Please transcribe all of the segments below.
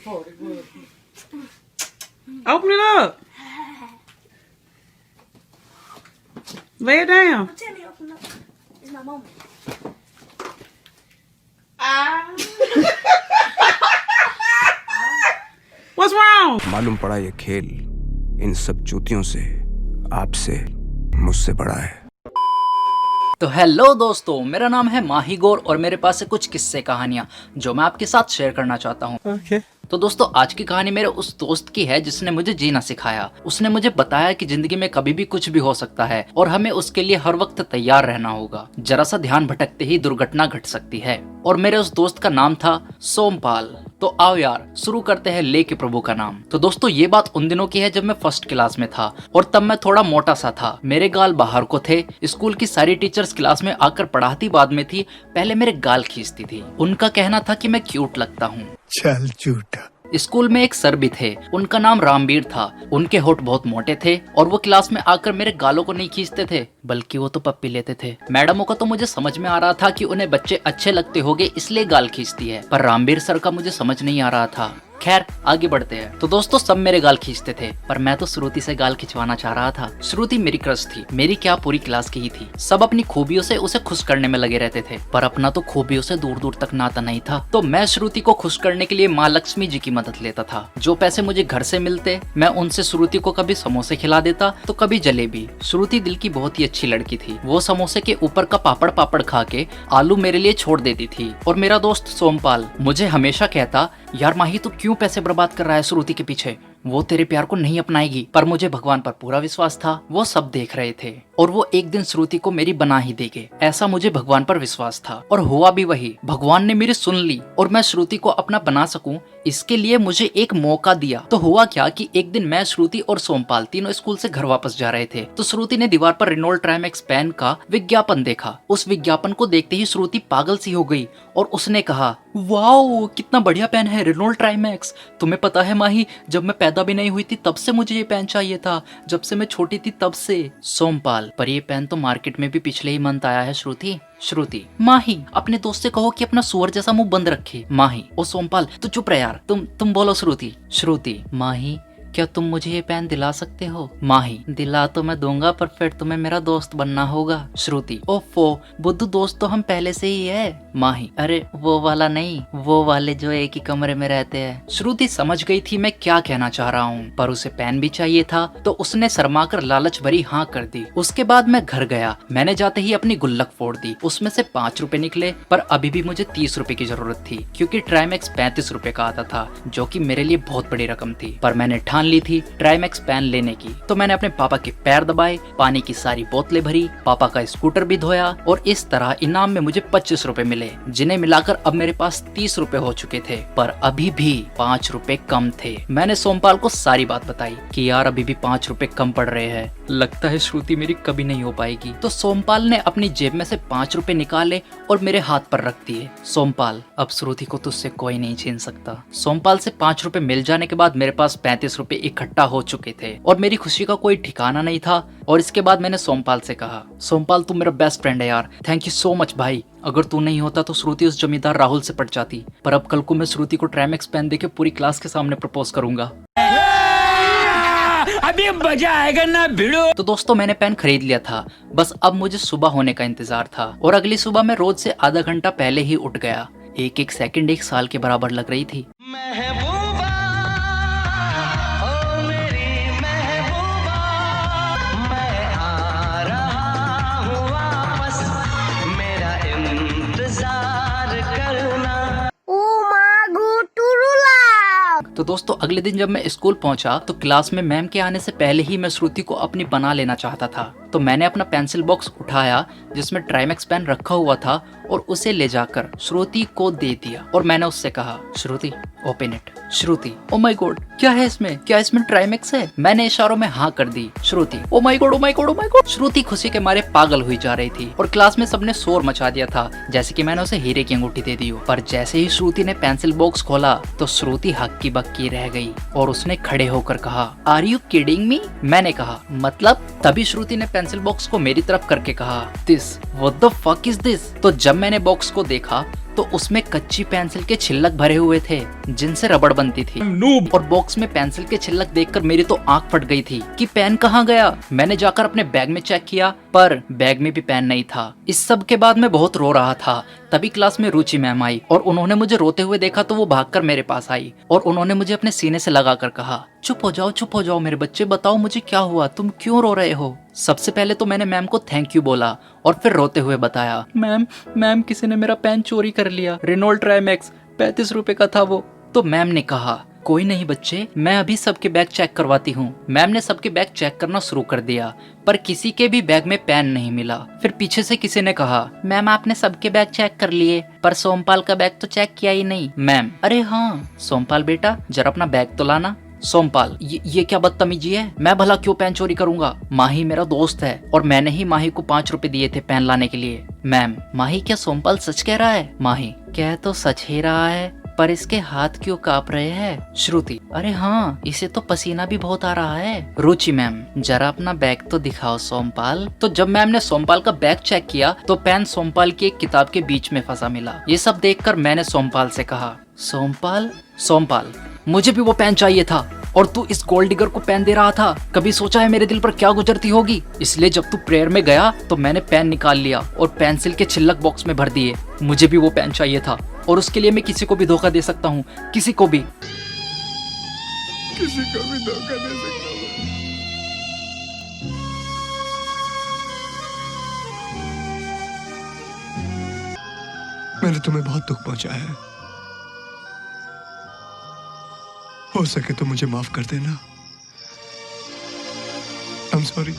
Open it up. Lay it down. Tell me, open up. It's my moment. What's wrong? मालूम पड़ा ये खेल इन सब जूतियों से आपसे मुझसे बड़ा है। तो हेलो दोस्तों, मेरा नाम है माही गौर और मेरे पास है कुछ किस्से कहानियां जो मैं आपके साथ शेयर करना चाहता हूं। तो दोस्तों, आज की कहानी मेरे उस दोस्त की है जिसने मुझे जीना सिखाया। उसने मुझे बताया कि जिंदगी में कभी भी कुछ भी हो सकता है और हमें उसके लिए हर वक्त तैयार रहना होगा। जरा सा ध्यान भटकते ही दुर्घटना घट सकती है। और मेरे उस दोस्त का नाम था सोमपाल। तो आओ यार शुरू करते हैं लेके प्रभु का नाम। तो दोस्तों, ये बात उन दिनों की है जब मैं फर्स्ट क्लास में था और तब मैं थोड़ा मोटा सा था। मेरे गाल बाहर को थे। स्कूल की सारी टीचर्स क्लास में आकर पढ़ाती बाद में थी, पहले मेरे गाल खींचती थी। उनका कहना था कि मैं क्यूट लगता हूँ। चल झूठा। स्कूल में एक सर भी थे, उनका नाम रामवीर था। उनके होठ बहुत मोटे थे और वो क्लास में आकर मेरे गालों को नहीं खींचते थे, बल्कि वो तो पप्पी लेते थे। मैडमों को तो मुझे समझ में आ रहा था कि उन्हें बच्चे अच्छे लगते होंगे इसलिए गाल खींचती है, पर रामवीर सर का मुझे समझ नहीं आ रहा था। खैर आगे बढ़ते हैं। तो दोस्तों, सब मेरे गाल खींचते थे, पर मैं तो श्रुति से गाल खिंचवाना चाह रहा था। श्रुति मेरी क्रश थी, मेरी क्या पूरी क्लास की ही थी। सब अपनी खूबियों से उसे खुश करने में लगे रहते थे, पर अपना तो खूबियों से दूर दूर तक नाता नहीं था। तो मैं श्रुति को खुश करने के लिए माँ लक्ष्मी जी की मदद लेता था। जो पैसे मुझे घर से मिलते, मैं उनसे श्रुति को कभी समोसे खिला देता तो कभी जलेबी। श्रुति दिल की बहुत ही अच्छी लड़की थी। वो समोसे के ऊपर का पापड़ पापड़ खा के आलू मेरे लिए छोड़ देती थी। और मेरा दोस्त सोमपाल मुझे हमेशा कहता, यार माही तू क्यों पैसे बर्बाद कर रहा है श्रुति के पीछे, वो तेरे प्यार को नहीं अपनाएगी। पर मुझे भगवान पर पूरा विश्वास था, वो सब देख रहे थे और वो एक दिन श्रुति को मेरी बना ही देंगे, ऐसा मुझे भगवान पर विश्वास था। और हुआ भी वही। भगवान ने मेरी सुन ली और मैं श्रुति को अपना बना सकूं, इसके लिए मुझे एक मौका दिया। तो हुआ क्या कि एक दिन मैं, श्रुति और सोमपाल तीनों स्कूल से घर वापस जा रहे थे। तो श्रुति ने दीवार पर रेनॉल्ट ट्राइमेक्स पेन का विज्ञापन देखा। उस विज्ञापन को देखते ही श्रुति पागल सी हो गई और उसने कहा, वाओ कितना बढ़िया पेन है रेनॉल्ट ट्राइमेक्स। तुम्हें पता है माही, जब मैं पैदा भी नहीं हुई थी तब से मुझे ये पेन चाहिए था, जब से मैं छोटी थी तब से। सोमपाल, पर ये पेन तो मार्केट में भी पिछले ही मंथ आया है। श्रुति, माही अपने दोस्त से कहो कि अपना सुअर जैसा मुंह बंद रखे। माही, ओ सोमपाल तू चुप रह यार, तुम बोलो। श्रुति, माही क्या तुम मुझे ये पेन दिला सकते हो? माही, दिला तो मैं दूंगा, पर फिर तुम्हें मेरा दोस्त बनना होगा। श्रुति, ओफो बुद्धू, दोस्त तो हम पहले से ही है। माही, अरे वो वाला नहीं, वो वाले जो एक ही कमरे में रहते हैं। श्रुति समझ गई थी मैं क्या कहना चाह रहा हूँ, पर उसे पेन भी चाहिए था, तो उसने शर्माकर लालच भरी हाँ कर दी। उसके बाद मैं घर गया। मैंने जाते ही अपनी गुल्लक फोड़ दी। उसमें से 5 रुपए निकले, पर अभी भी मुझे 30 रुपए की जरूरत थी, क्योंकि ट्राइमेक्स 35 रुपए का आता था, जो कि मेरे लिए बहुत बड़ी रकम थी। पर मैंने ठान ली थी ट्राइमेक्स पेन लेने की। तो मैंने अपने पापा के पैर दबाए, पानी की सारी बोतलें भरी, पापा का स्कूटर भी धोया और इस तरह इनाम में मुझे 25 रुपए मिले, जिन्हें मिलाकर अब मेरे पास 30 रुपए हो चुके थे। पर अभी भी 5 रुपए कम थे। मैंने सोमपाल को सारी बात बताई कि यार अभी भी 5 रुपए कम पड़ रहे हैं, लगता है श्रुति मेरी कभी नहीं हो पाएगी। तो सोमपाल ने अपनी जेब में से 5 रुपए निकाले और मेरे हाथ पर रख दिए। सोमपाल, अब श्रुति को तुझसे कोई नहीं छीन सकता। सोमपाल से 5 रुपए मिल जाने के बाद मेरे पास 35 रुपए इकट्ठा हो चुके थे और मेरी खुशी का कोई ठिकाना नहीं था। और इसके बाद मैंने सोमपाल से कहा, सोमपाल तू मेरा बेस्ट फ्रेंड है यार, थैंक यू सो मच भाई। अगर तू नहीं होता तो श्रुति उस जमींदार राहुल से पट जाती। पर अब कल को मैं श्रुति को ट्राइमेक्स पेन देके पूरी क्लास के सामने प्रपोज करूंगा। अभी मजा आएगा ना भिड़ो। तो दोस्तों, मैंने पेन खरीद लिया था, बस अब मुझे सुबह होने का इंतजार था। और अगली सुबह मैं रोज से आधा घंटा पहले ही उठ गया। एक एक सेकंड 1 साल के बराबर लग रही थी। तो दोस्तों, अगले दिन जब मैं स्कूल पहुंचा तो क्लास में मैम के आने से पहले ही मैं श्रुति को अपनी बना लेना चाहता था। तो मैंने अपना पेंसिल बॉक्स उठाया जिसमें ट्राइमेक्स पेन रखा हुआ था और उसे ले जाकर श्रुति को दे दिया। और मैंने उससे कहा, Shruti open it. Shruti, oh my god क्या है इसमें, क्या इसमें ट्राइमेक्स है? मैंने इशारों में हाँ कर दी। Shruti, oh my god oh my god oh my god. Shruti खुशी के मारे पागल हुई जा रही थी और क्लास में सबने शोर मचा दिया था, जैसे कि मैंने उसे हीरे की अंगूठी दे दी हो। पर जैसे ही श्रुति ने पेंसिल बॉक्स खोला तो श्रुति हक्की बक्की रह गई और उसने खड़े होकर कहा, आर यू किडिंग मी? मैंने कहा, मतलब? तभी श्रुति ने पेंसिल बॉक्स को मेरी तरफ करके कहा, this what the fuck is this? तो जब मैंने बॉक्स को देखा तो उसमें कच्ची पेंसिल के छिलक भरे हुए थे जिनसे रबड़ बनती थी। और बॉक्स में पेंसिल के छिलक देखकर मेरी तो आंख फट गई थी कि पेन कहाँ गया। मैंने जाकर अपने बैग में चेक किया पर बैग में भी पेन नहीं था। इस सब के बाद मैं बहुत रो रहा था। तभी क्लास में रुचि मैम आई और उन्होंने मुझे रोते हुए देखा तो वो भागकर मेरे पास आई और उन्होंने मुझे अपने सीने से लगाकर कहा, चुप हो जाओ मेरे बच्चे, बताओ मुझे क्या हुआ, तुम क्यों रो रहे हो। सबसे पहले तो मैंने मैम को थैंक यू बोला और फिर रोते हुए बताया, मैम किसी ने मेरा पेन चोरी कर लिया, रेनॉल्ट ट्राइमैक्स 35 रुपए का था वो। तो मैम ने कहा, कोई नहीं बच्चे, मैं अभी सबके बैग चेक करवाती हूँ। मैम ने सबके बैग चेक करना शुरू कर दिया पर किसी के भी बैग में पेन नहीं मिला। फिर पीछे से किसी ने कहा, मैम आपने सबके बैग चेक कर लिए पर सोमपाल का बैग तो चेक किया ही नहीं। मैम, अरे हाँ सोमपाल बेटा, जरा अपना बैग तो लाना। सोमपाल, ये क्या बदतमीजी है, मैं भला क्यों पेन चोरी करूंगा, माही मेरा दोस्त है और मैंने ही माही को 5 रुपए दिए थे पेन लाने के लिए। मैम, माही क्या सोमपाल सच कह रहा है। माही, कह तो सच ही रहा है पर इसके हाथ क्यों कांप रहे हैं। श्रुति, अरे हाँ इसे तो पसीना भी बहुत आ रहा है। रुचि मैम, जरा अपना बैग तो दिखाओ सोमपाल। तो जब मैम ने सोमपाल का बैग चेक किया तो पेन सोमपाल की एक किताब के बीच में फंसा मिला। ये सब देखकर मैंने सोमपाल से कहा, सोमपाल मुझे भी वो पेन चाहिए था और तू इस गोल्ड डिगर को पेन दे रहा था। कभी सोचा है मेरे दिल पर क्या गुजरती होगी। इसलिए जब तू प्रेयर में गया तो मैंने पेन निकाल लिया और पेंसिल के छिलक बॉक्स में भर दिए। मुझे भी वो पेन चाहिए था और उसके लिए मैं किसी को भी धोखा दे सकता हूँ, किसी को भी धोखा दे सकता हूँ। मैंने तुम्हें बहुत दुख पहुंचाया है, हो सके तो मुझे माफ कर देना। I'm sorry।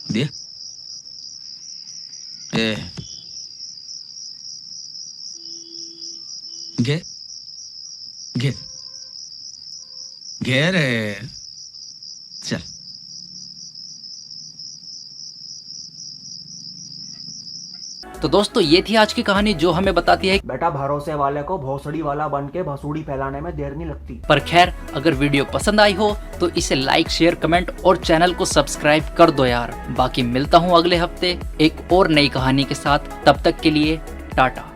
दिया गे रे, चल। तो दोस्तों ये थी आज की कहानी जो हमें बताती है बेटा भरोसे वाले को भोसड़ी वाला बन के भसूड़ी फैलाने में देर नहीं लगती। पर खैर, अगर वीडियो पसंद आई हो तो इसे लाइक, शेयर, कमेंट और चैनल को सब्सक्राइब कर दो यार। बाकी मिलता हूँ अगले हफ्ते एक और नई कहानी के साथ। तब तक के लिए टाटा।